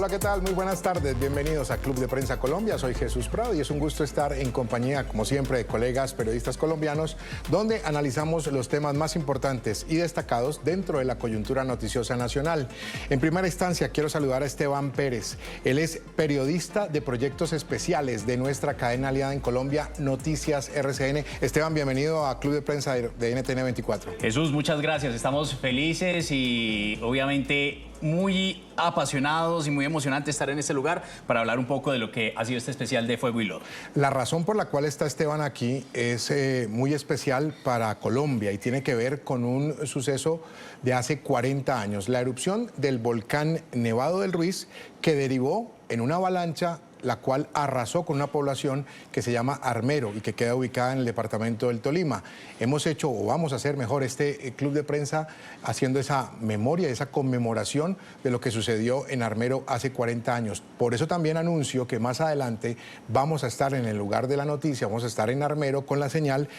Hola, ¿qué tal? Muy buenas tardes. Bienvenidos a Club de Prensa Colombia. Soy Jesús Prado y es un gusto estar en compañía, como siempre, de colegas periodistas colombianos, donde analizamos los temas más importantes y destacados dentro de la coyuntura noticiosa nacional. En primera instancia, quiero saludar a Esteban Pérez. Él es periodista de proyectos especiales de nuestra cadena aliada en Colombia, Noticias RCN. Esteban, bienvenido a Club de Prensa de NTN 24. Jesús, muchas gracias. Estamos felices y obviamente muy apasionados y muy emocionante estar en este lugar para hablar un poco de lo que ha sido este especial de Fuego y Lodo. La razón por la cual está Esteban aquí es muy especial para Colombia y tiene que ver con un suceso de hace 40 años, la erupción del volcán Nevado del Ruiz, que derivó en una avalancha la cual arrasó con una población que se llama Armero y que queda ubicada en el departamento del Tolima. Hemos hecho, o vamos a hacer mejor, este club de prensa haciendo esa memoria, esa conmemoración de lo que sucedió en Armero hace 40 años. Por eso también anuncio que más adelante vamos a estar en el lugar de la noticia, vamos a estar en Armero con la señal,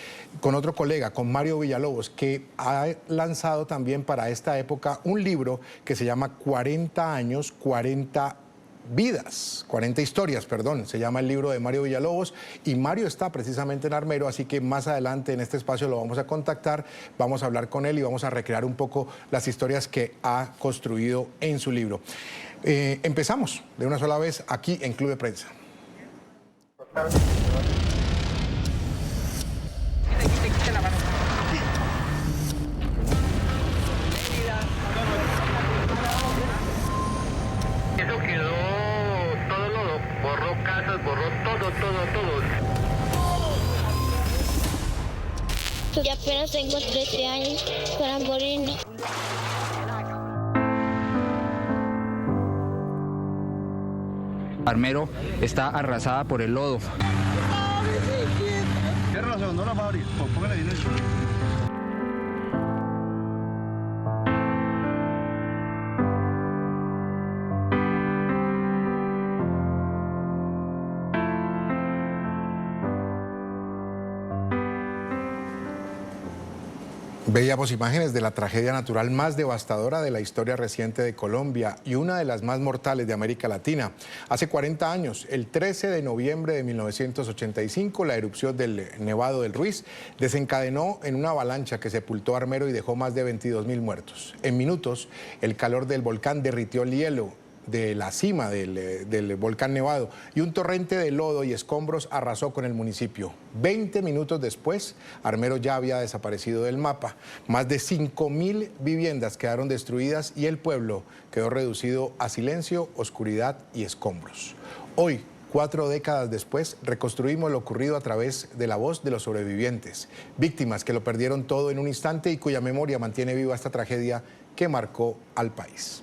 con otro colega, con Mario Villalobos, que ha lanzado también para esta época un libro que se llama 40 años, 40 vidas, 40 historias, perdón, se llama el libro de Mario Villalobos y Mario está precisamente en Armero, así que más adelante en este espacio lo vamos a contactar, vamos a hablar con él y vamos a recrear un poco las historias que ha construido en su libro. Empezamos de una sola vez aquí en Club de Prensa. Eso quedó todo lodo, borró casas, borró todo. Yo apenas tengo 13 años para morirme. Armero está arrasada por el lodo. Tiene razón, no la va a abrir, póngale dinero. Veíamos imágenes de la tragedia natural más devastadora de la historia reciente de Colombia y una de las más mortales de América Latina. Hace 40 años, el 13 de noviembre de 1985, la erupción del Nevado del Ruiz desencadenó en una avalancha que sepultó Armero y dejó más de 22.000 muertos. En minutos, el calor del volcán derritió el hielo de la cima del volcán Nevado y un torrente de lodo y escombros arrasó con el municipio. 20 minutos después, Armero ya había desaparecido del mapa. Más de 5.000 viviendas quedaron destruidas y el pueblo quedó reducido a silencio, oscuridad y escombros. Hoy, 4 décadas después, reconstruimos lo ocurrido a través de la voz de los sobrevivientes, víctimas que lo perdieron todo en un instante y cuya memoria mantiene viva esta tragedia que marcó al país.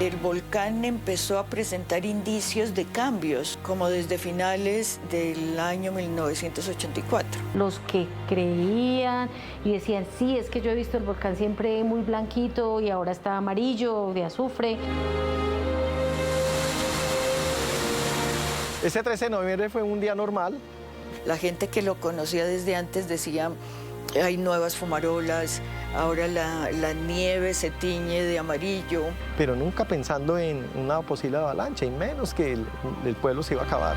El volcán empezó a presentar indicios de cambios, como desde finales del año 1984. Los que creían y decían, sí, es que yo he visto el volcán siempre muy blanquito y ahora está amarillo, de azufre. Ese 13 de noviembre fue un día normal. La gente que lo conocía desde antes decía, hay nuevas fumarolas, ahora la nieve se tiñe de amarillo. Pero nunca pensando en una posible avalancha, y menos que el pueblo se iba a acabar.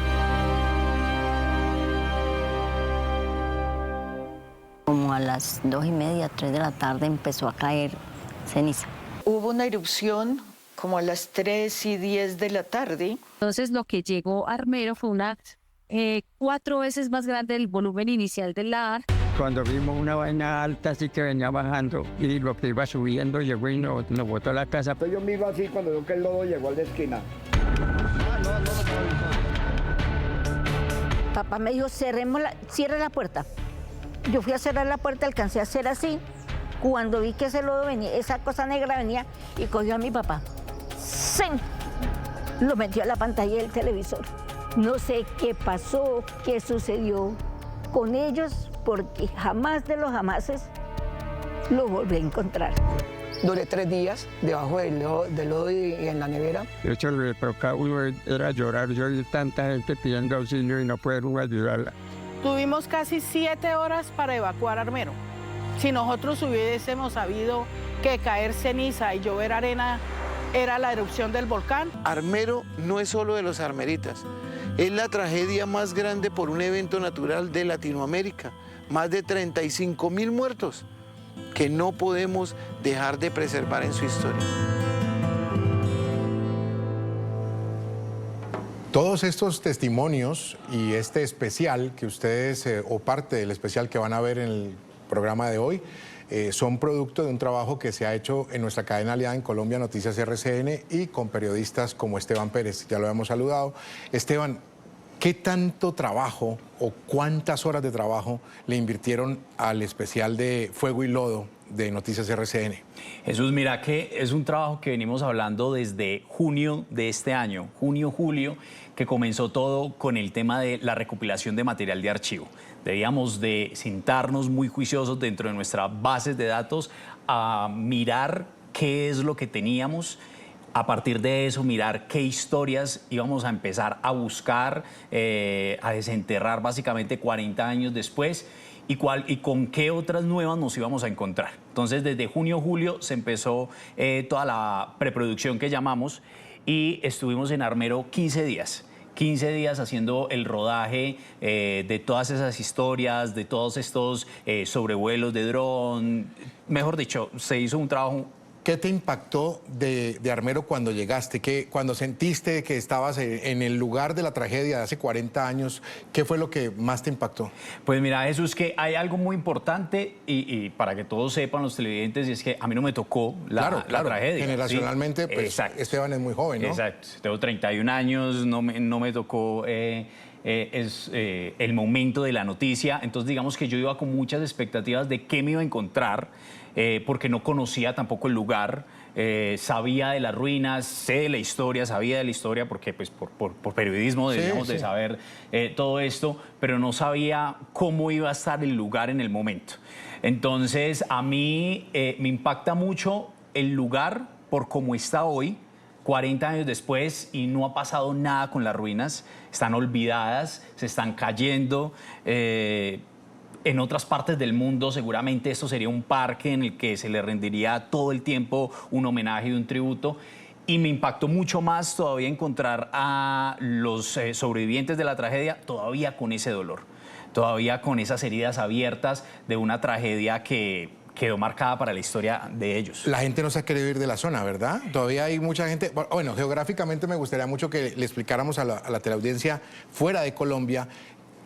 Como a las 2:30, 3 de la tarde empezó a caer ceniza. Hubo una erupción como a las 3:10 de la tarde. Entonces lo que llegó a Armero fue una 4 veces más grande del volumen inicial del lavar. Cuando vimos una vaina alta así que venía bajando y lo que iba subiendo llegó y nos botó la casa. Yo miro así cuando veo que el lodo llegó al de esquina. Papá me dijo, cierre la puerta. Yo fui a cerrar la puerta, alcancé a hacer así. Cuando vi que ese lodo venía, esa cosa negra venía y cogió a mi papá. ¡Zen! Lo metió a la pantalla del televisor. No sé qué pasó, qué sucedió con ellos, porque jamás de los jamases lo volví a encontrar. Duré 3 días debajo del lodo y en la nevera. De hecho, lo que tocaba uno era llorar. Yo vi tanta gente pidiendo auxilio y no poder ayudarla. Tuvimos casi 7 horas para evacuar Armero. Si nosotros hubiésemos sabido que caer ceniza y llover arena era la erupción del volcán. Armero no es solo de los armeritas, es la tragedia más grande por un evento natural de Latinoamérica. Más de 35.000 muertos que no podemos dejar de preservar en su historia. Todos estos testimonios y este especial que ustedes, o parte del especial que van a ver en el programa de hoy, son producto de un trabajo que se ha hecho en nuestra cadena aliada en Colombia, Noticias RCN, y con periodistas como Esteban Pérez. Ya lo hemos saludado. Esteban, ¿qué tanto trabajo o cuántas horas de trabajo le invirtieron al especial de Fuego y Lodo de Noticias RCN? Jesús, mira que es un trabajo que venimos hablando desde junio de este año, junio-julio, que comenzó todo con el tema de la recopilación de material de archivo. Debíamos de sentarnos muy juiciosos dentro de nuestras bases de datos a mirar qué es lo que teníamos. A partir de eso, mirar qué historias íbamos a empezar a buscar, a desenterrar básicamente 40 años después y con qué otras nuevas nos íbamos a encontrar. Entonces, desde junio-julio se empezó toda la preproducción que llamamos y estuvimos en Armero 15 días. 15 días haciendo el rodaje de todas esas historias, de todos estos sobrevuelos de dron. Mejor dicho, se hizo un trabajo. ¿Qué te impactó de Armero cuando llegaste? Cuando sentiste que estabas en el lugar de la tragedia de hace 40 años, ¿qué fue lo que más te impactó? Pues mira, Jesús, que hay algo muy importante y para que todos sepan los televidentes, y es que a mí no me tocó la tragedia. Generacionalmente, ¿sí? Pues exacto. Esteban es muy joven, ¿no? Exacto. Tengo 31 años, no me tocó el momento de la noticia. Entonces, digamos que yo iba con muchas expectativas de qué me iba a encontrar, porque no conocía tampoco el lugar, sabía de las ruinas, sé de la historia, sabía de la historia porque pues, por periodismo debíamos de saber todo esto, pero no sabía cómo iba a estar el lugar en el momento. Entonces, a mí me impacta mucho el lugar por cómo está hoy, 40 años después, y no ha pasado nada con las ruinas, están olvidadas, se están cayendo. En otras partes del mundo seguramente esto sería un parque en el que se le rendiría todo el tiempo un homenaje y un tributo. Y me impactó mucho más todavía encontrar a los sobrevivientes de la tragedia todavía con ese dolor, todavía con esas heridas abiertas de una tragedia que quedó marcada para la historia de ellos. La gente no se ha querido ir de la zona, ¿verdad? Todavía hay mucha gente. Bueno, geográficamente me gustaría mucho que le explicáramos a la teleaudiencia fuera de Colombia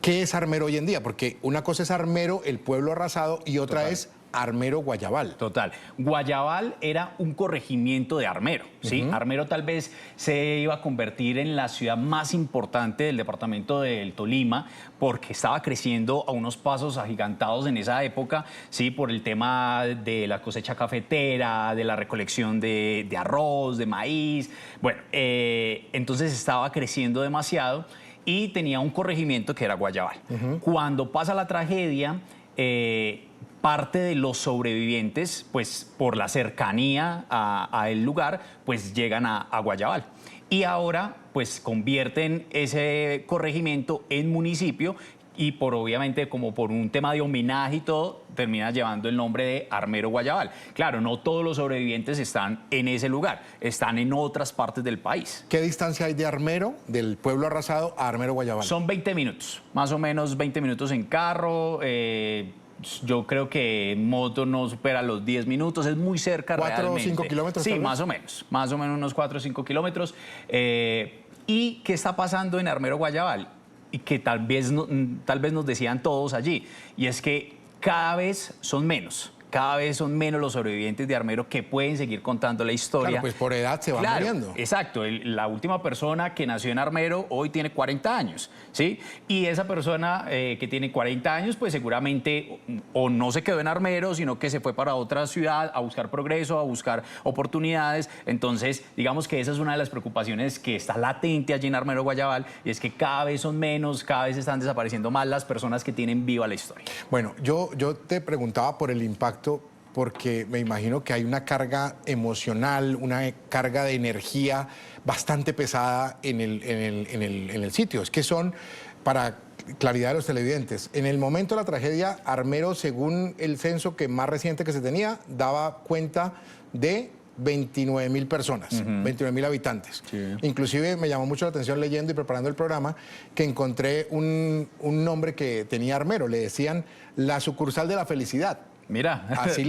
qué es Armero hoy en día, porque una cosa es Armero, el pueblo arrasado, y otra es Armero Guayabal. Total. Guayabal era un corregimiento de Armero, ¿sí? Armero tal vez se iba a convertir en la ciudad más importante del departamento del Tolima porque estaba creciendo a unos pasos agigantados en esa época, ¿sí? Por el tema de la cosecha cafetera, de la recolección de arroz, de maíz. Bueno, entonces estaba creciendo demasiado y tenía un corregimiento que era Guayabal. Cuando pasa la tragedia, parte de los sobrevivientes, pues por la cercanía a el lugar, pues llegan a Guayabal. Y ahora, pues convierten ese corregimiento en municipio y obviamente como por un tema de homenaje y todo, termina llevando el nombre de Armero Guayabal. Claro, no todos los sobrevivientes están en ese lugar, están en otras partes del país. ¿Qué distancia hay de Armero, del pueblo arrasado, a Armero Guayabal? Son 20 minutos, más o menos 20 minutos en carro. Yo creo que en moto no supera los 10 minutos, es muy cerca realmente. ¿4 o 5 kilómetros? Sí, más o menos unos 4 o 5 kilómetros. ¿Y qué está pasando en Armero Guayabal? Y que tal vez nos decían todos allí, y es que cada vez son menos los sobrevivientes de Armero que pueden seguir contando la historia. Claro, pues por edad se van muriendo. Exacto, la última persona que nació en Armero hoy tiene 40 años, ¿sí? Y esa persona que tiene 40 años, pues seguramente o no se quedó en Armero, sino que se fue para otra ciudad a buscar progreso, a buscar oportunidades. Entonces, digamos que esa es una de las preocupaciones que está latente allí en Armero Guayabal, y es que cada vez son menos, cada vez están desapareciendo más las personas que tienen viva la historia. Bueno, yo te preguntaba por el impacto, porque me imagino que hay una carga emocional, una carga de energía bastante pesada en el sitio. Es que son, para claridad de los televidentes. En el momento de la tragedia, Armero, según el censo que más reciente que se tenía, daba cuenta de 29.000 personas, 29.000 habitantes. Sí. Inclusive me llamó mucho la atención leyendo y preparando el programa que encontré un nombre que tenía Armero. Le decían la sucursal de la felicidad. Mira, así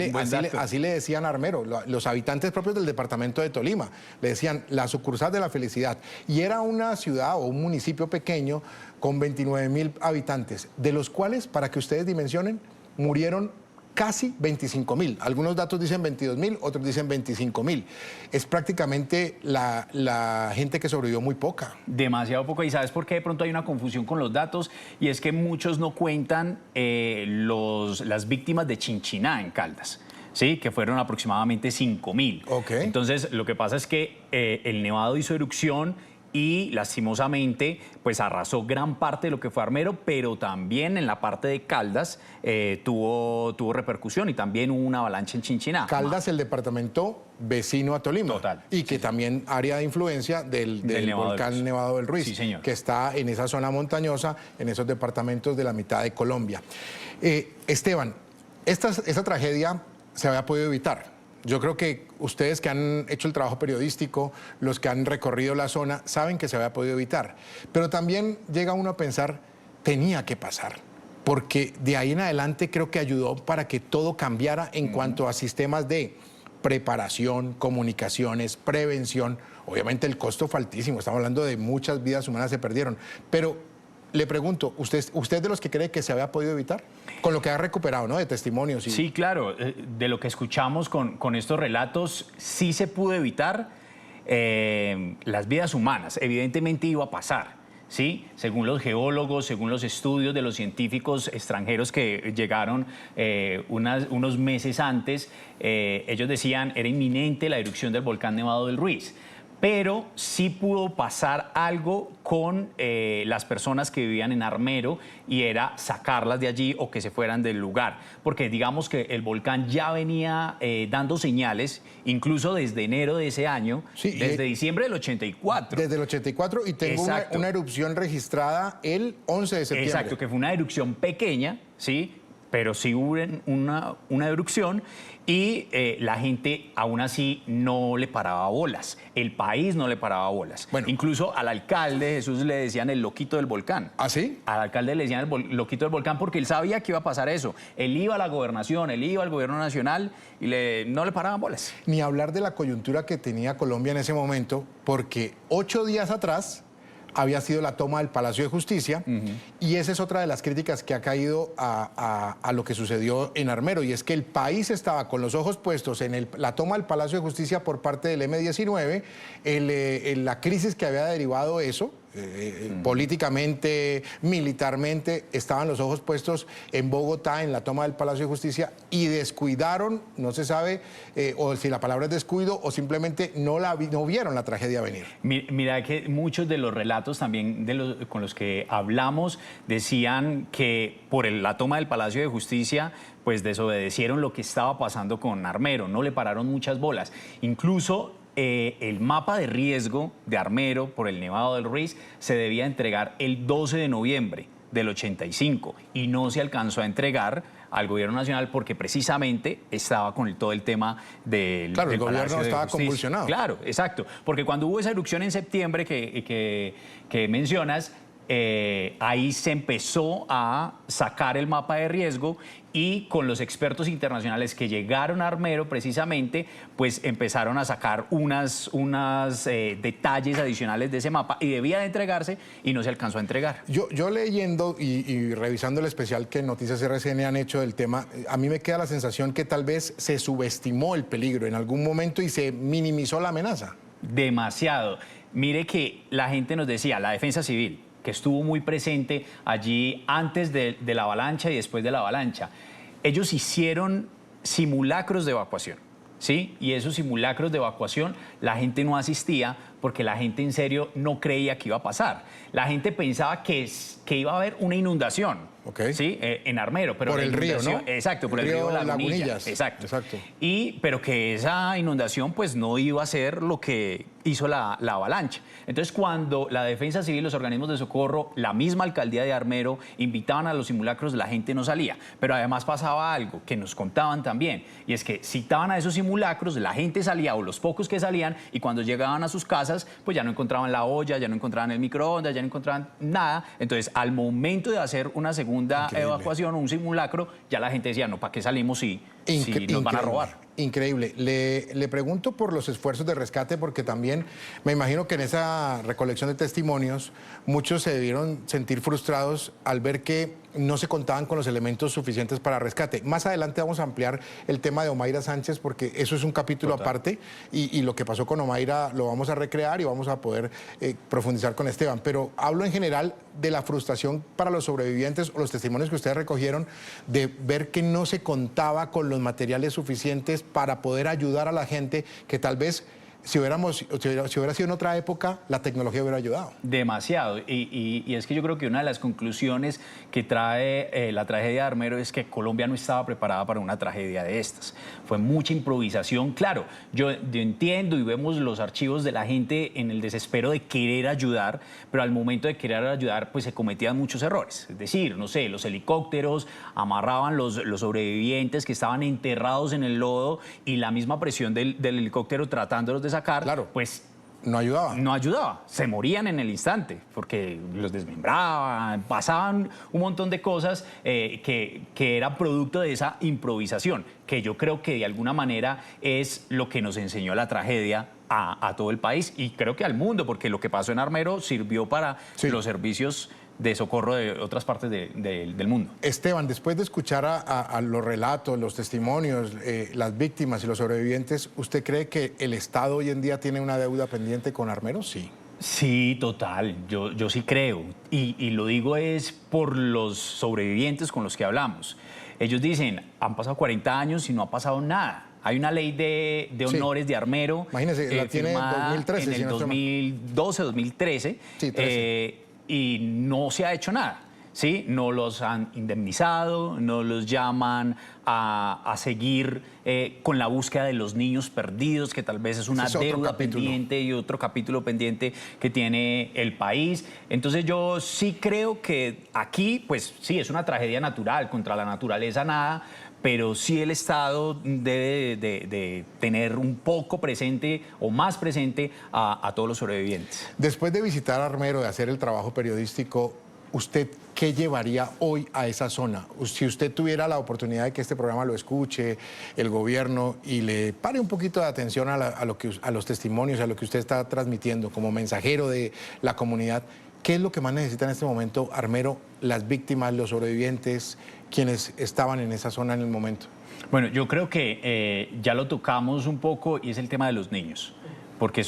le decían a Armero, los habitantes propios del departamento de Tolima. Le decían la sucursal de la felicidad. Y era una ciudad o un municipio pequeño con 29.000 habitantes, de los cuales, para que ustedes dimensionen, murieron casi 25.000. Algunos datos dicen 22.000, otros dicen 25.000. Es prácticamente la gente que sobrevivió muy poca. Demasiado poco. ¿Y sabes por qué de pronto hay una confusión con los datos? Y es que muchos no cuentan las víctimas de Chinchiná en Caldas, ¿sí? Que fueron aproximadamente 5.000. Okay. Entonces, lo que pasa es que el nevado hizo erupción y lastimosamente pues arrasó gran parte de lo que fue Armero, pero también en la parte de Caldas tuvo repercusión y también hubo una avalancha en Chinchiná. Caldas, el departamento vecino a Tolima. Total. Y que también área de influencia del volcán Nevado del Ruiz, sí, señor, que está en esa zona montañosa, en esos departamentos de la mitad de Colombia. Esteban, esta tragedia se había podido evitar. Yo creo que ustedes que han hecho el trabajo periodístico, los que han recorrido la zona, saben que se había podido evitar. Pero también llega uno a pensar, tenía que pasar. Porque de ahí en adelante creo que ayudó para que todo cambiara en cuanto a sistemas de preparación, comunicaciones, prevención. Obviamente el costo fue altísimo, estamos hablando de muchas vidas humanas se perdieron. Pero le pregunto, ¿usted de los que cree que se había podido evitar? Con lo que ha recuperado, ¿no? De testimonios. Sí, claro. De lo que escuchamos con estos relatos, sí se pudo evitar las vidas humanas. Evidentemente iba a pasar, ¿sí? Según los geólogos, según los estudios de los científicos extranjeros que llegaron unos meses antes, ellos decían era inminente la erupción del volcán Nevado del Ruiz. Pero sí pudo pasar algo con las personas que vivían en Armero y era sacarlas de allí o que se fueran del lugar. Porque digamos que el volcán ya venía dando señales, incluso desde enero de ese año, sí, desde diciembre del 84. Desde el 84 y tengo una erupción registrada el 11 de septiembre. Exacto, que fue una erupción pequeña, ¿sí? Pero sí hubo una erupción y la gente aún así no le paraba bolas. El país no le paraba bolas. Bueno, incluso al alcalde Jesús le decían el loquito del volcán. ¿Ah, sí? Al alcalde le decían el loquito del volcán porque él sabía que iba a pasar eso. Él iba a la gobernación, él iba al gobierno nacional y no le paraban bolas. Ni hablar de la coyuntura que tenía Colombia en ese momento, porque 8 días atrás había sido la toma del Palacio de Justicia, y esa es otra de las críticas que ha caído a lo que sucedió en Armero, y es que el país estaba con los ojos puestos en la toma del Palacio de Justicia por parte del M-19, la crisis que había derivado eso, políticamente, militarmente, estaban los ojos puestos en Bogotá, en la toma del Palacio de Justicia, y descuidaron, no se sabe, o si la palabra es descuido, o simplemente no vieron la tragedia venir. Mira que muchos de los relatos también con los que hablamos decían que por la toma del Palacio de Justicia pues desobedecieron lo que estaba pasando con Armero, no le pararon muchas bolas. Incluso el mapa de riesgo de Armero por el Nevado del Ruiz se debía entregar el 12 de noviembre del 85 y no se alcanzó a entregar al gobierno nacional porque precisamente estaba con todo el tema del Claro, el gobierno Palacio de estaba Justicia. convulsionado. Claro, exacto, porque cuando hubo esa erupción en septiembre que mencionas, ahí se empezó a sacar el mapa de riesgo y con los expertos internacionales que llegaron a Armero precisamente, pues empezaron a sacar unos detalles adicionales de ese mapa y debía de entregarse y no se alcanzó a entregar. Yo leyendo y revisando el especial que Noticias RCN han hecho del tema, a mí me queda la sensación que tal vez se subestimó el peligro en algún momento y se minimizó la amenaza. Demasiado. Mire que la gente nos decía, la defensa civil, que estuvo muy presente allí antes de la avalancha y después de la avalancha. Ellos hicieron simulacros de evacuación, ¿sí? Y esos simulacros de evacuación la gente no asistía porque la gente en serio no creía que iba a pasar. La gente pensaba que iba a haber una inundación, Ok. ¿sí? En Armero. Pero por la el río, ¿no? Exacto, por el río Lagunillas. Exacto. Pero que esa inundación pues no iba a ser lo que hizo la avalancha. Entonces, cuando la Defensa Civil, los organismos de socorro, la misma alcaldía de Armero invitaban a los simulacros, la gente no salía. Pero además pasaba algo que nos contaban también, y es que citaban a esos simulacros, la gente salía, o los pocos que salían, y cuando llegaban a sus casas, pues ya no encontraban la olla, ya no encontraban el microondas, ya no encontraban nada. Entonces, al momento de hacer una segunda evacuación o un simulacro, ya la gente decía, no, ¿para qué salimos si nos van a robar? Increíble. Le pregunto por los esfuerzos de rescate, porque también me imagino que en esa recolección de testimonios muchos se debieron sentir frustrados al ver que no se contaban con los elementos suficientes para rescate. Más adelante vamos a ampliar el tema de Omaira Sánchez, porque eso es un capítulo aparte, y lo que pasó con Omaira lo vamos a recrear y vamos a poder profundizar con Esteban. Pero hablo en general de la frustración para los sobrevivientes o los testimonios que ustedes recogieron de ver que no se contaba con los materiales suficientes para poder ayudar a la gente, que tal vez si hubiera sido en otra época, la tecnología hubiera ayudado. Demasiado. Y es que yo creo que una de las conclusiones que trae la tragedia de Armero es que Colombia no estaba preparada para una tragedia de estas. Fue mucha improvisación. Claro, yo entiendo y vemos los archivos de la gente en el desespero de querer ayudar, pero al momento de querer ayudar, pues se cometían muchos errores. Es decir, no sé, los helicópteros amarraban los sobrevivientes que estaban enterrados en el lodo, y la misma presión del helicóptero tratándolos de sacar, claro, pues no ayudaba. No ayudaba, se morían en el instante porque los desmembraban, pasaban un montón de cosas que era producto de esa improvisación, que yo creo que de alguna manera es lo que nos enseñó la tragedia a todo el país, y creo que al mundo, porque lo que pasó en Armero sirvió para los servicios de socorro de otras partes del mundo. Esteban, después de escuchar a los relatos, los testimonios, las víctimas y los sobrevivientes, ¿usted cree que el Estado hoy en día tiene una deuda pendiente con Armero? Sí. Sí, total, yo sí creo, y lo digo es por los sobrevivientes con los que hablamos. Ellos dicen, han pasado 40 años y no ha pasado nada. Hay una ley de honores de Armero. Imagínese, la tiene en 2013. En el 2012, 2013. Sí, 13. Y no se ha hecho nada, ¿sí? No los han indemnizado, no los llaman a seguir con la búsqueda de los niños perdidos, que tal vez es una deuda pendiente y otro capítulo pendiente que tiene el país. Entonces yo sí creo que aquí, pues sí, es una tragedia natural, contra la naturaleza nada, pero sí el Estado debe de tener un poco presente o más presente a todos los sobrevivientes. Después de visitar Armero, de hacer el trabajo periodístico, ¿usted qué llevaría hoy a esa zona? Si usted tuviera la oportunidad de que este programa lo escuche, el gobierno, y le pare un poquito de atención a los testimonios, a lo que usted está transmitiendo como mensajero de la comunidad, ¿qué es lo que más necesita en este momento Armero, las víctimas, los sobrevivientes, quienes estaban en esa zona en el momento? Bueno, yo creo que ya lo tocamos un poco, y es el tema de los niños, porque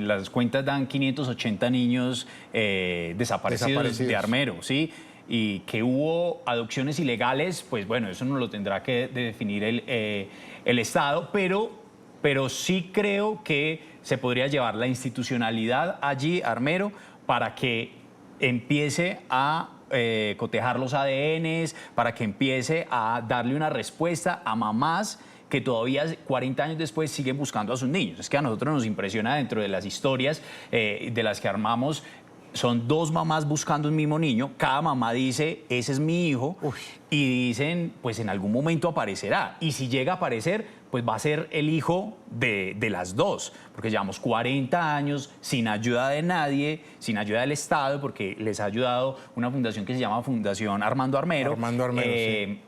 las cuentas dan 580 niños desaparecidos de Armero, ¿sí? Y que hubo adopciones ilegales, pues bueno, eso no lo tendrá que definir el Estado, pero sí creo que se podría llevar la institucionalidad allí, Armero, para que empiece a cotejar los ADNs, para que empiece a darle una respuesta a mamás que todavía 40 años después siguen buscando a sus niños. Es que a nosotros nos impresiona, dentro de las historias de las que armamos, son dos mamás buscando un mismo niño, cada mamá dice, ese es mi hijo, y dicen, pues en algún momento aparecerá, y si llega a aparecer, pues va a ser el hijo de las dos, porque llevamos 40 años sin ayuda de nadie, sin ayuda del Estado, porque les ha ayudado una fundación que se llama Fundación Armando Armero. Armando Armero, sí.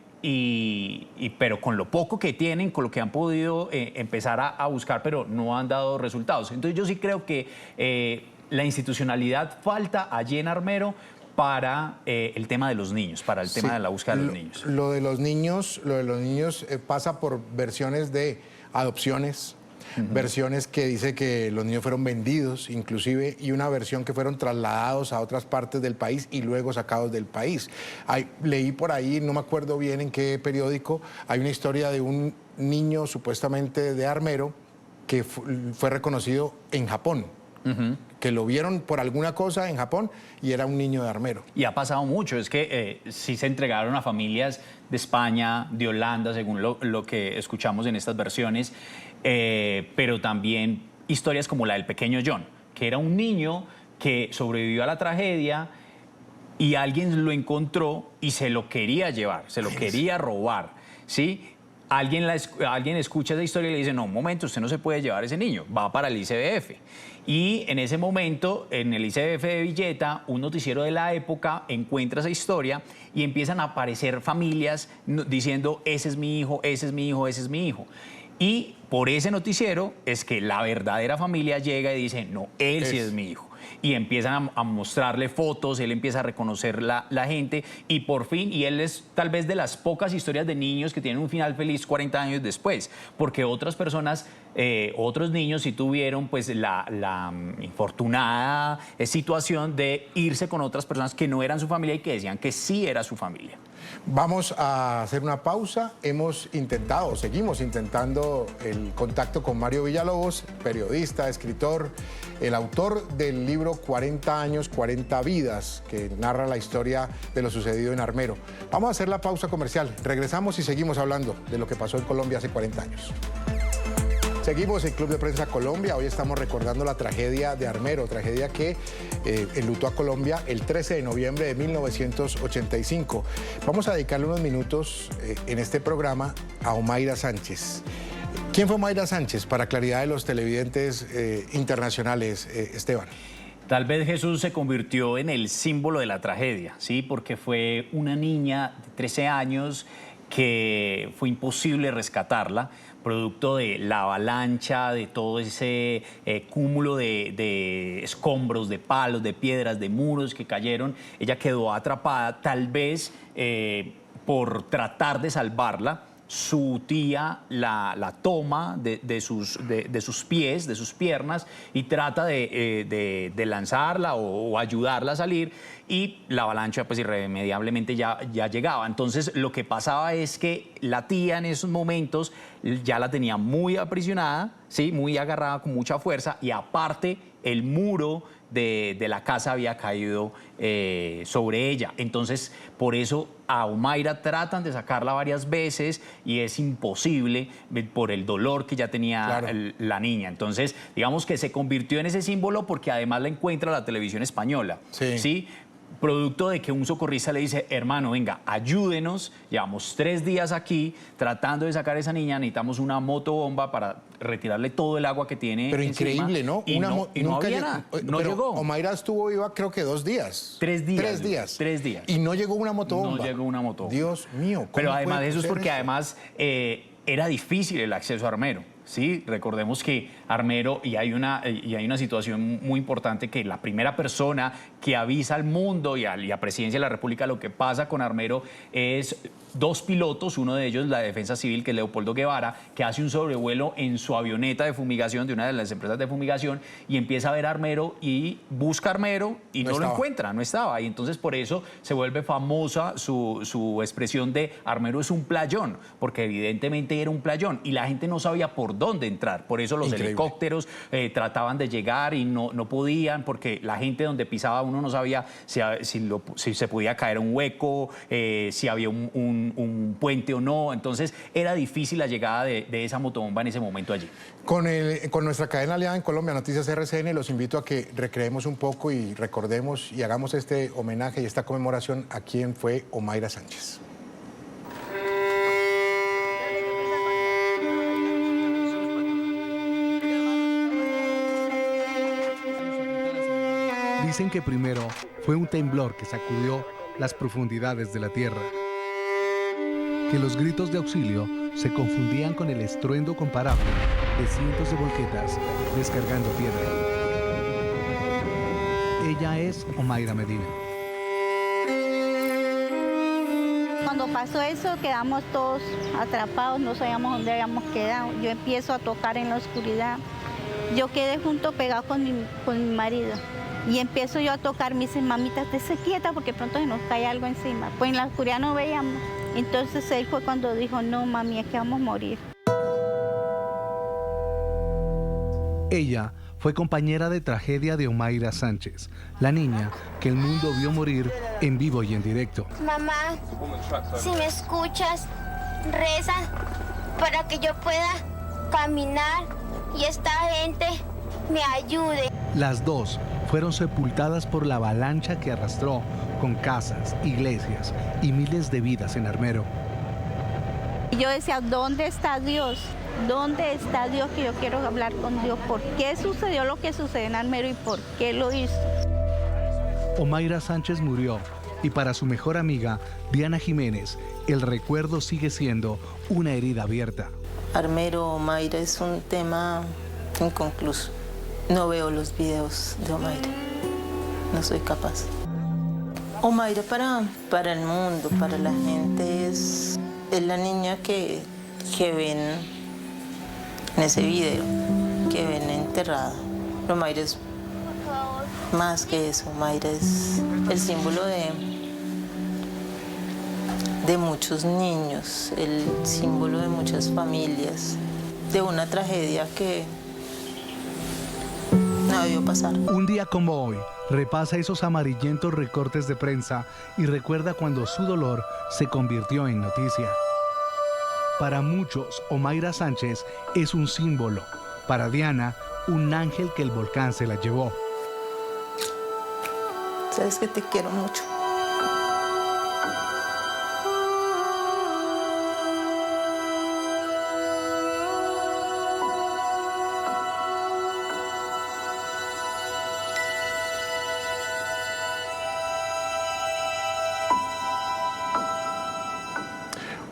Pero con lo poco que tienen, con lo que han podido empezar a buscar, pero no han dado resultados. Entonces yo sí creo que la institucionalidad falta allí en Armero para el tema de los niños, para el tema de la búsqueda de los niños. Lo de los niños pasa por versiones de adopciones, versiones que dice que los niños fueron vendidos, inclusive, y una versión que fueron trasladados a otras partes del país y luego sacados del país. Leí por ahí, no me acuerdo bien en qué periódico, hay una historia de un niño supuestamente de Armero que fue reconocido en Japón que lo vieron por alguna cosa en Japón y era un niño de Armero. Y ha pasado mucho, es que sí se entregaron a familias de España, de Holanda, según lo que escuchamos en estas versiones, pero también historias como la del pequeño John, que era un niño que sobrevivió a la tragedia y alguien lo encontró y se lo quería llevar, se lo quería robar, ¿sí? Alguien escucha esa historia y le dice, no, un momento, usted no se puede llevar ese niño, va para el ICBF. Y en ese momento, en el ICBF de Villeta, un noticiero de la época encuentra esa historia y empiezan a aparecer familias diciendo, ese es mi hijo, ese es mi hijo, ese es mi hijo. Y por ese noticiero es que la verdadera familia llega y dice, no, él sí es mi hijo. Y empiezan a mostrarle fotos, él empieza a reconocer la gente y por fin, y él es tal vez de las pocas historias de niños que tienen un final feliz 40 años después, porque otras personas, otros niños sí tuvieron pues la infortunada situación de irse con otras personas que no eran su familia y que decían que sí era su familia. Vamos a hacer una pausa. Seguimos intentando el contacto con Mario Villalobos, periodista, escritor, el autor del libro 40 años, 40 vidas, que narra la historia de lo sucedido en Armero. Vamos a hacer la pausa comercial. Regresamos y seguimos hablando de lo que pasó en Colombia hace 40 años. Seguimos en Club de Prensa Colombia. Hoy estamos recordando la tragedia de Armero, tragedia que enlutó a Colombia el 13 de noviembre de 1985. Vamos a dedicarle unos minutos en este programa a Omaira Sánchez. ¿Quién fue Omaira Sánchez? Para claridad de los televidentes internacionales, Esteban. Tal vez Jesús se convirtió en el símbolo de la tragedia, ¿sí? Porque fue una niña de 13 años que fue imposible rescatarla, producto de la avalancha, de todo ese cúmulo de escombros, de palos, de piedras, de muros que cayeron. Ella quedó atrapada, tal vez por tratar de salvarla. Su tía la toma de sus pies, de sus piernas, y trata de lanzarla o ayudarla a salir, y la avalancha pues irremediablemente ya llegaba. Entonces lo que pasaba es que la tía en esos momentos ya la tenía muy aprisionada, ¿sí? Muy agarrada con mucha fuerza, y aparte el muro de la casa había caído sobre ella. Entonces, por eso a Omaira tratan de sacarla varias veces y es imposible por el dolor que ya tenía la niña. Entonces, digamos que se convirtió en ese símbolo porque además la encuentra la televisión española. ¿Sí? Producto de que un socorrista le dice, hermano, venga, ayúdenos, llevamos 3 días aquí tratando de sacar a esa niña, necesitamos una motobomba para retirarle todo el agua que tiene. Pero encima. Increíble, ¿no? Y no había nada, no llegó. Omaira estuvo viva creo que 2 días. 3 días. 3 días. 3 días. Y no llegó una motobomba. No llegó una motobomba. Dios mío. Pero además de eso es porque además era difícil el acceso a Armero. Sí, recordemos que Armero, y hay una situación muy importante, que la primera persona que avisa al mundo y a Presidencia de la República lo que pasa con Armero es 2 pilotos, uno de ellos la Defensa Civil, que es Leopoldo Guevara, que hace un sobrevuelo en su avioneta de fumigación de una de las empresas de fumigación y empieza a ver a Armero y busca a Armero y no lo encuentra, no estaba. Y entonces por eso se vuelve famosa su expresión de Armero es un playón, porque evidentemente era un playón y la gente no sabía por dónde entrar. Por eso los helicópteros trataban de llegar y no podían, porque la gente donde pisaba uno no sabía si se podía caer un hueco, si había un puente o no. Entonces era difícil la llegada de esa motobomba en ese momento allí. Con nuestra cadena aliada en Colombia, Noticias RCN, los invito a que recreemos un poco y recordemos y hagamos este homenaje y esta conmemoración a quien fue Omaira Sánchez. Dicen que primero fue un temblor que sacudió las profundidades de la tierra, que los gritos de auxilio se confundían con el estruendo comparable de cientos de volquetas descargando piedra. Ella es Omaira Medina. Cuando pasó eso quedamos todos atrapados, no sabíamos dónde habíamos quedado. Yo empiezo a tocar en la oscuridad. Yo quedé pegado con mi marido. Y empiezo yo a tocar, me dicen, mamita, estése quieta porque pronto se nos cae algo encima. Pues en la oscuridad no veíamos. Entonces él fue cuando dijo, no, mami, es que vamos a morir. Ella fue compañera de tragedia de Omaira Sánchez, la niña que el mundo vio morir en vivo y en directo. Mamá, si me escuchas, reza para que yo pueda caminar y esta gente me ayude. Las dos fueron sepultadas por la avalancha que arrastró con casas, iglesias y miles de vidas en Armero. Y yo decía, ¿dónde está Dios? ¿Dónde está Dios? Que yo quiero hablar con Dios. ¿Por qué sucedió lo que sucedió en Armero y por qué lo hizo? Omaira Sánchez murió y para su mejor amiga, Diana Jiménez, el recuerdo sigue siendo una herida abierta. Armero, Omaira es un tema inconcluso. No veo los videos de Omaira. No soy capaz. Omaira para el mundo, para la gente, es la niña que ven en ese video, que ven enterrada. Pero Omaira es más que eso. Omaira es el símbolo de muchos niños, el símbolo de muchas familias, de una tragedia que no debió pasar. Un día como hoy, repasa esos amarillentos recortes de prensa y recuerda cuando su dolor se convirtió en noticia. Para muchos, Omaira Sánchez es un símbolo. Para Diana, un ángel que el volcán se la llevó. Sabes que te quiero mucho.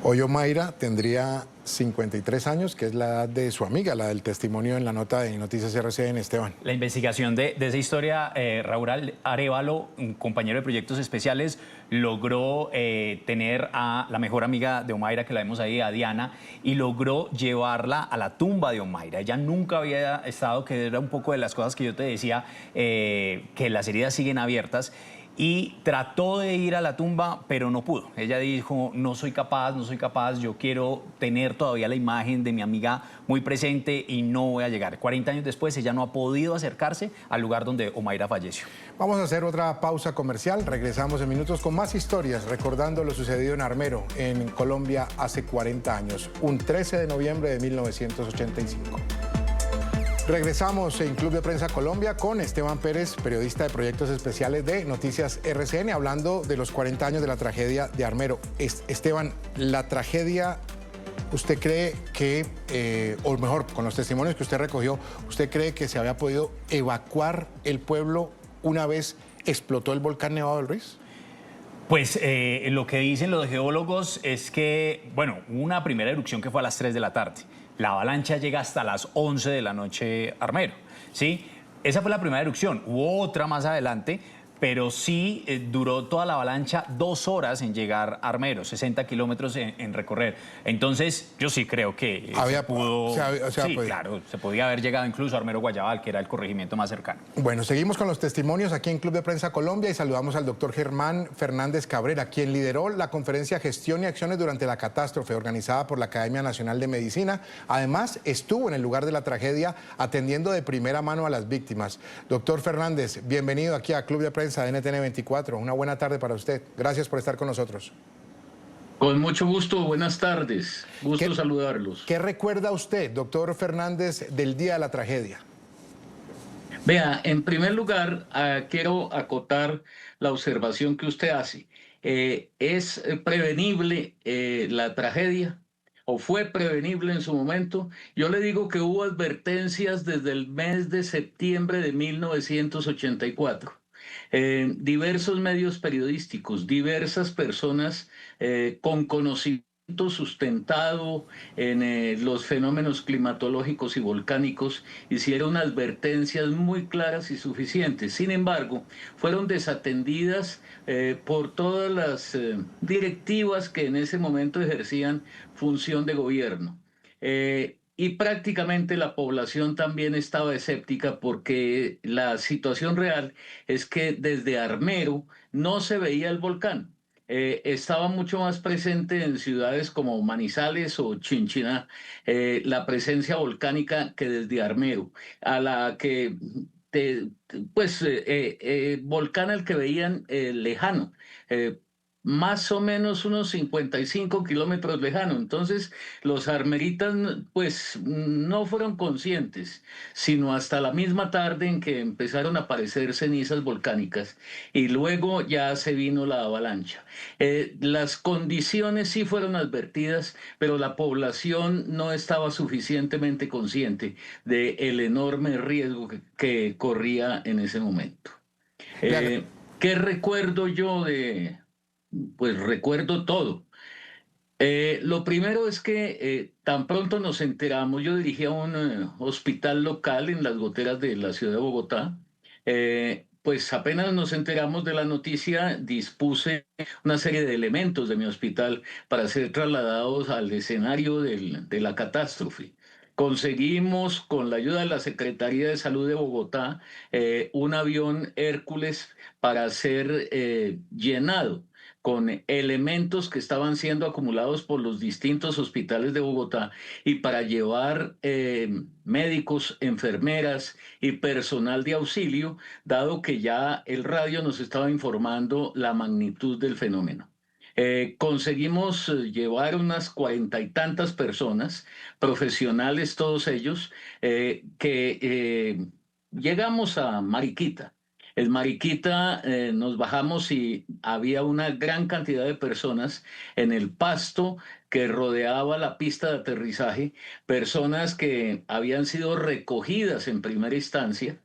Hoy Omaira tendría 53 años, que es la edad de su amiga, la del testimonio en la nota de Noticias RCN, Esteban. La investigación de esa historia, Raúl Arévalo, un compañero de proyectos especiales, logró tener a la mejor amiga de Omaira, que la vemos ahí, a Diana, y logró llevarla a la tumba de Omaira. Ella nunca había estado, que era un poco de las cosas que yo te decía, que las heridas siguen abiertas. Y trató de ir a la tumba, pero no pudo. Ella dijo, no soy capaz, yo quiero tener todavía la imagen de mi amiga muy presente y no voy a llegar. 40 años después, ella no ha podido acercarse al lugar donde Omaira falleció. Vamos a hacer otra pausa comercial. Regresamos en minutos con más historias, recordando lo sucedido en Armero, en Colombia, hace 40 años, un 13 de noviembre de 1985. Regresamos en Club de Prensa Colombia con Esteban Pérez, periodista de proyectos especiales de Noticias RCN, hablando de los 40 años de la tragedia de Armero. Esteban, la tragedia, ¿usted cree que, o mejor, con los testimonios que usted recogió, ¿usted cree que se había podido evacuar el pueblo una vez explotó el volcán Nevado del Ruiz? Pues lo que dicen los geólogos es que, bueno, hubo una primera erupción que fue a las 3 de la tarde. La avalancha llega hasta las 11 de la noche, Armero, ¿sí? Esa fue la primera erupción. Hubo otra más adelante, pero sí duró toda la avalancha 2 horas en llegar a Armero, 60 kilómetros en recorrer. Entonces, yo sí creo que se pudo... sí, claro, se podía haber llegado incluso a Armero Guayabal, que era el corregimiento más cercano. Bueno, seguimos con los testimonios aquí en Club de Prensa Colombia y saludamos al doctor Germán Fernández Cabrera, quien lideró la conferencia Gestión y Acciones durante la catástrofe organizada por la Academia Nacional de Medicina. Además, estuvo en el lugar de la tragedia atendiendo de primera mano a las víctimas. Doctor Fernández, bienvenido aquí a Club de Prensa de NTN 24. Una buena tarde para usted. Gracias por estar con nosotros. Con mucho gusto, buenas tardes. Gusto saludarlos. ¿Qué recuerda usted, doctor Fernández, del día de la tragedia? Vea, en primer lugar, quiero acotar la observación que usted hace. ¿Es prevenible la tragedia? ¿O fue prevenible en su momento? Yo le digo que hubo advertencias desde el mes de septiembre de 1984. Diversos medios periodísticos, diversas personas con conocimiento sustentado en los fenómenos climatológicos y volcánicos hicieron advertencias muy claras y suficientes. Sin embargo, fueron desatendidas por todas las directivas que en ese momento ejercían función de gobierno. Y prácticamente la población también estaba escéptica porque la situación real es que desde Armero no se veía el volcán. estaba mucho más presente en ciudades como Manizales o Chinchiná, la presencia volcánica que desde Armero, a la que, volcán al que veían lejano. Más o menos unos 55 kilómetros lejano. Entonces, los armeritas, pues, no fueron conscientes, sino hasta la misma tarde en que empezaron a aparecer cenizas volcánicas y luego ya se vino la avalancha. Las condiciones sí fueron advertidas, pero la población no estaba suficientemente consciente del enorme riesgo que corría en ese momento. ¿Qué recuerdo yo de...? Pues recuerdo todo. Lo primero es que tan pronto nos enteramos, yo dirigía un hospital local en las goteras de la ciudad de Bogotá, pues apenas nos enteramos de la noticia, dispuse una serie de elementos de mi hospital para ser trasladados al escenario de la catástrofe. Conseguimos, con la ayuda de la Secretaría de Salud de Bogotá, un avión Hércules para ser llenado con elementos que estaban siendo acumulados por los distintos hospitales de Bogotá y para llevar médicos, enfermeras y personal de auxilio, dado que ya el radio nos estaba informando la magnitud del fenómeno. Conseguimos llevar unas 40 y tantas personas, profesionales todos ellos, que llegamos a Mariquita. En Mariquita nos bajamos y había una gran cantidad de personas en el pasto que rodeaba la pista de aterrizaje, personas que habían sido recogidas en primera instancia.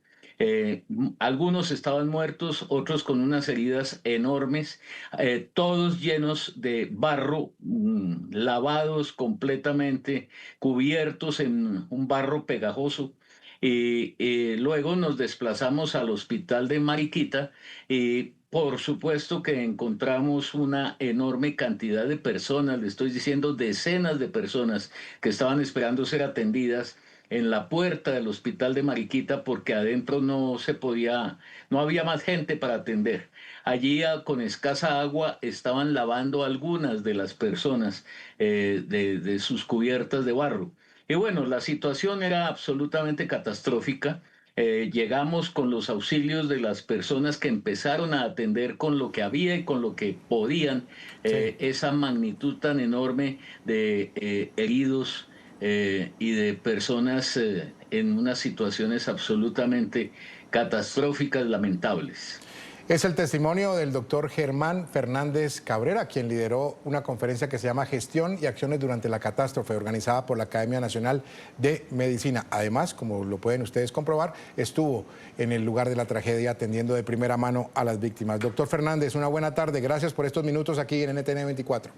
Algunos estaban muertos, otros con unas heridas enormes, todos llenos de barro, lavados completamente, cubiertos en un barro pegajoso. Y luego nos desplazamos al hospital de Mariquita y por supuesto que encontramos una enorme cantidad de personas, le estoy diciendo decenas de personas que estaban esperando ser atendidas en la puerta del hospital de Mariquita porque adentro no había más gente para atender. Allí con escasa agua estaban lavando algunas de las personas de sus cubiertas de barro. Y bueno, la situación era absolutamente catastrófica. Llegamos con los auxilios de las personas que empezaron a atender con lo que había y con lo que podían, esa magnitud tan enorme de heridos y de personas en unas situaciones absolutamente catastróficas, lamentables. Es el testimonio del doctor Germán Fernández Cabrera, quien lideró una conferencia que se llama Gestión y Acciones durante la Catástrofe, organizada por la Academia Nacional de Medicina. Además, como lo pueden ustedes comprobar, estuvo en el lugar de la tragedia atendiendo de primera mano a las víctimas. Doctor Fernández, una buena tarde. Gracias por estos minutos aquí en NTN 24.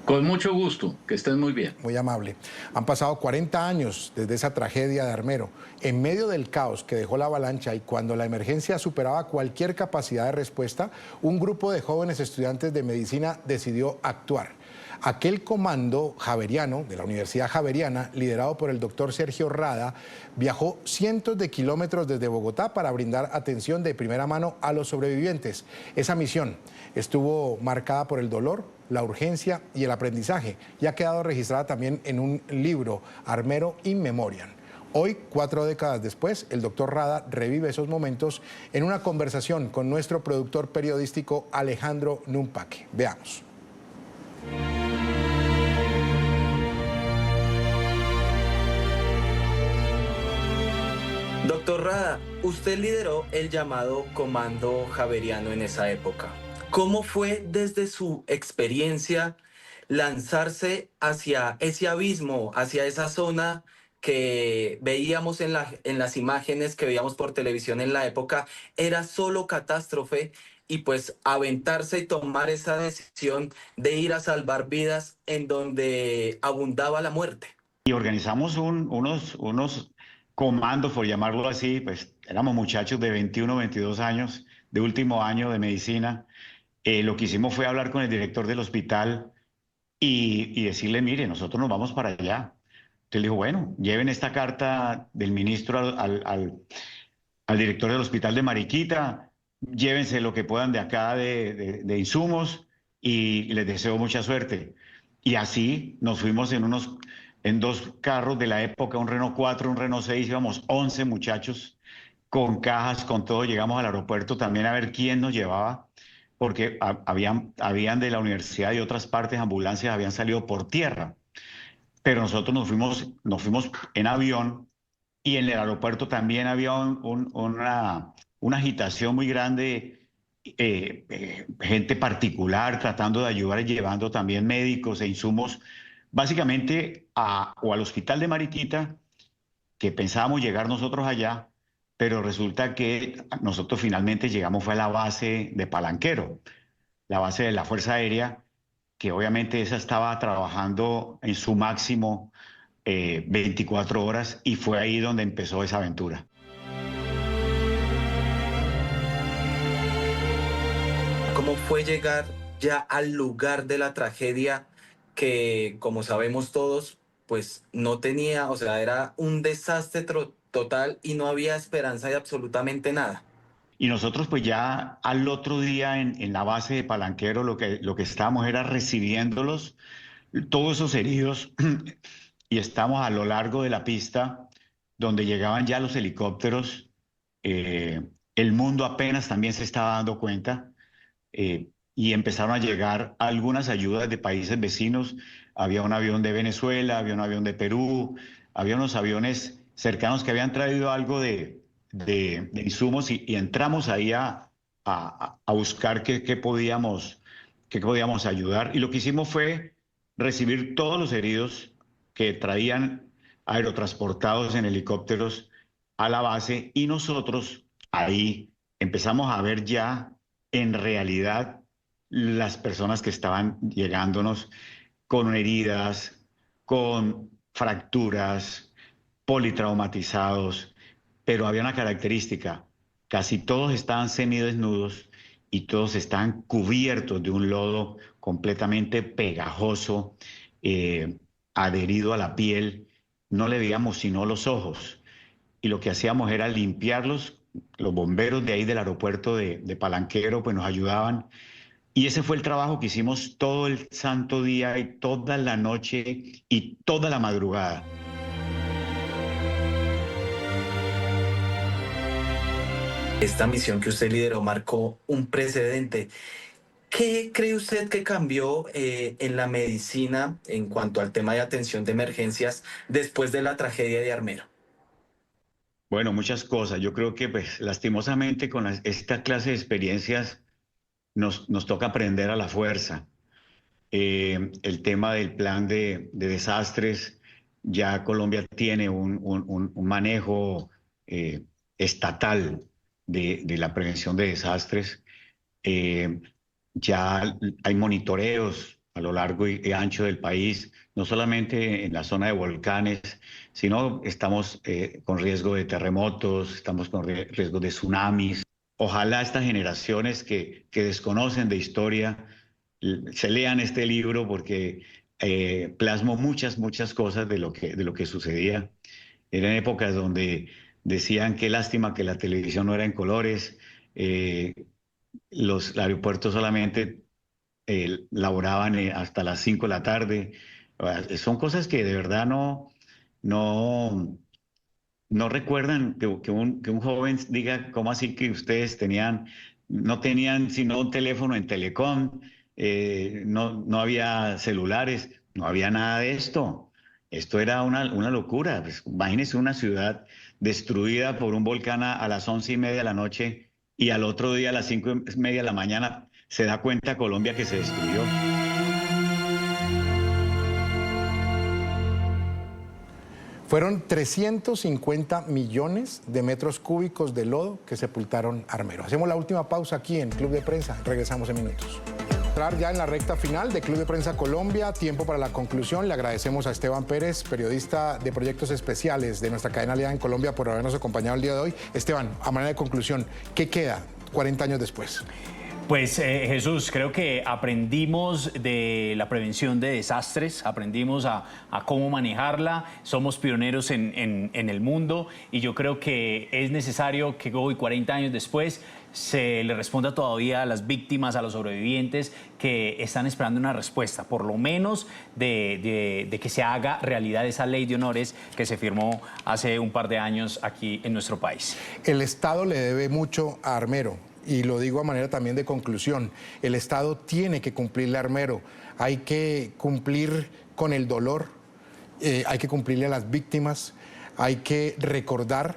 Con mucho gusto, que estén muy bien. Muy amable. Han pasado 40 años desde esa tragedia de Armero. En medio del caos que dejó la avalancha y cuando la emergencia superaba cualquier capacidad de respuesta, un grupo de jóvenes estudiantes de medicina decidió actuar. Aquel comando javeriano de la Universidad Javeriana, liderado por el doctor Sergio Rada, viajó cientos de kilómetros desde Bogotá para brindar atención de primera mano a los sobrevivientes. Esa misión estuvo marcada por el dolor, la urgencia y el aprendizaje y ha quedado registrada también en un libro, Armero in Memoriam. Hoy, 4 décadas después, el doctor Rada revive esos momentos en una conversación con nuestro productor periodístico Alejandro Numpaque. Veamos. Doctor Rada, usted lideró el llamado Comando Javeriano en esa época. ¿Cómo fue desde su experiencia lanzarse hacia ese abismo, hacia esa zona que veíamos en las imágenes que veíamos por televisión en la época? Era solo catástrofe y pues aventarse y tomar esa decisión de ir a salvar vidas en donde abundaba la muerte. Y organizamos unos comandos, por llamarlo así, pues éramos muchachos de 21, 22 años, de último año de medicina. Lo que hicimos fue hablar con el director del hospital y decirle, mire, nosotros nos vamos para allá. Entonces le dijo, bueno, lleven esta carta del ministro al director del hospital de Mariquita, llévense lo que puedan de acá de insumos y les deseo mucha suerte. Y así nos fuimos en dos carros de la época, un Renault 4, un Renault 6, íbamos 11 muchachos con cajas, con todo. Llegamos al aeropuerto también a ver quién nos llevaba, porque habían de la universidad y otras partes, ambulancias habían salido por tierra. Pero nosotros nos fuimos en avión, y en el aeropuerto también había una agitación muy grande, gente particular tratando de ayudar y llevando también médicos e insumos, básicamente o al hospital de Mariquita, que pensábamos llegar nosotros allá, pero resulta que nosotros finalmente llegamos fue a la base de Palanquero, la base de la Fuerza Aérea, que obviamente esa estaba trabajando en su máximo 24 horas, y fue ahí donde empezó esa aventura. ¿Cómo fue llegar ya al lugar de la tragedia que, como sabemos todos, pues no tenía, o sea, era un desastre total y no había esperanza de absolutamente nada? Y nosotros pues ya al otro día en la base de Palanquero lo que estábamos era recibiéndolos, todos esos heridos, y estamos a lo largo de la pista donde llegaban ya los helicópteros. El mundo apenas también se estaba dando cuenta, y empezaron a llegar algunas ayudas de países vecinos. Había un avión de Venezuela, había un avión de Perú, había unos aviones cercanos que habían traído algo de insumos, y entramos ahí a buscar qué podíamos ayudar. Y lo que hicimos fue recibir todos los heridos que traían aerotransportados en helicópteros a la base, y nosotros ahí empezamos a ver ya en realidad las personas que estaban llegándonos con heridas, con fracturas, politraumatizados, pero había una característica: casi todos estaban semidesnudos y todos estaban cubiertos de un lodo completamente pegajoso, adherido a la piel. No le veíamos sino los ojos, y lo que hacíamos era limpiarlos. Los bomberos de ahí del aeropuerto de Palanquero pues nos ayudaban, y ese fue el trabajo que hicimos todo el santo día y toda la noche y toda la madrugada. Esta misión que usted lideró marcó un precedente. ¿Qué cree usted que cambió en la medicina en cuanto al tema de atención de emergencias después de la tragedia de Armero? Bueno, muchas cosas. Yo creo que pues lastimosamente con esta clase de experiencias nos toca aprender a la fuerza. El tema del plan de desastres, ya Colombia tiene un manejo estatal de la prevención de desastres. Ya hay monitoreos a lo largo y ancho del país, no solamente en la zona de volcanes, sino estamos con riesgo de terremotos, estamos con riesgo de tsunamis. Ojalá estas generaciones que desconocen de historia se lean este libro, porque plasmo muchas cosas de lo que sucedía. Eran épocas donde decían qué lástima que la televisión no era en colores, los aeropuertos solamente laboraban hasta las 5 de la tarde. Son cosas que de verdad no recuerdan que un joven diga, ¿cómo así que ustedes no tenían sino un teléfono en Telecom? No había celulares, no había nada de esto. Esto era una locura. Pues, imagínense una ciudad destruida por un volcán a las 11:30 de la noche, y al otro día a las 5:30 de la mañana se da cuenta Colombia que se destruyó. Fueron 350 millones de metros cúbicos de lodo que sepultaron Armero. Hacemos la última pausa aquí en Club de Prensa. Regresamos en minutos. Ya en la recta final de Club de Prensa Colombia, tiempo para la conclusión. Le agradecemos a Esteban Pérez, periodista de proyectos especiales de nuestra cadena aliada en Colombia, por habernos acompañado el día de hoy. Esteban, a manera de conclusión, ¿qué queda 40 años después? Pues Jesús, creo que aprendimos de la prevención de desastres, aprendimos a cómo manejarla, somos pioneros en el mundo y yo creo que es necesario que hoy, 40 años después, se le responda todavía a las víctimas, a los sobrevivientes que están esperando una respuesta, por lo menos de que se haga realidad esa ley de honores que se firmó hace un par de años aquí en nuestro país. El Estado le debe mucho a Armero. Y lo digo a manera también de conclusión, el Estado tiene que cumplirle a Armero, hay que cumplir con el dolor, hay que cumplirle a las víctimas, hay que recordar,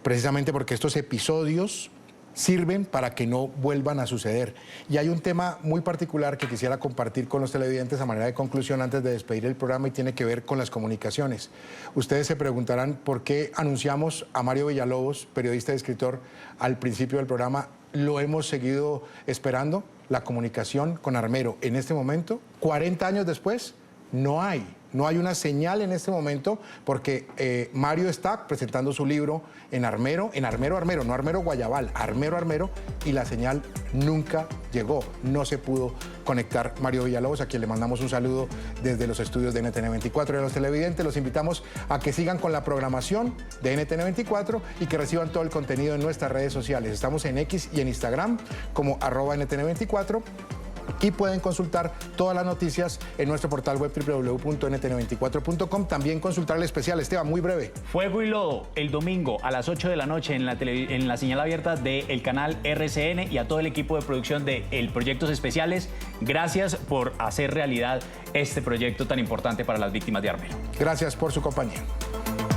precisamente porque estos episodios sirven para que no vuelvan a suceder. Y hay un tema muy particular que quisiera compartir con los televidentes a manera de conclusión antes de despedir el programa y tiene que ver con las comunicaciones. Ustedes se preguntarán por qué anunciamos a Mario Villalobos, periodista y escritor, al principio del programa. Lo hemos seguido esperando, la comunicación con Armero. En este momento, 40 años después, no hay una señal en este momento porque Mario está presentando su libro en Armero, no Armero Guayabal, Armero, y la señal nunca llegó, no se pudo conectar Mario Villalobos, a quien le mandamos un saludo desde los estudios de NTN 24. Y a los televidentes los invitamos a que sigan con la programación de NTN 24 y que reciban todo el contenido en nuestras redes sociales. Estamos en X y en Instagram como @NTN 24. Y pueden consultar todas las noticias en nuestro portal web www.ntn24.com. También consultar el especial, Esteban, muy breve. Fuego y Lodo, el domingo a las 8 de la noche en la señal abierta del canal RCN y a todo el equipo de producción de Proyectos Especiales. Gracias por hacer realidad este proyecto tan importante para las víctimas de Armero. Gracias por su compañía.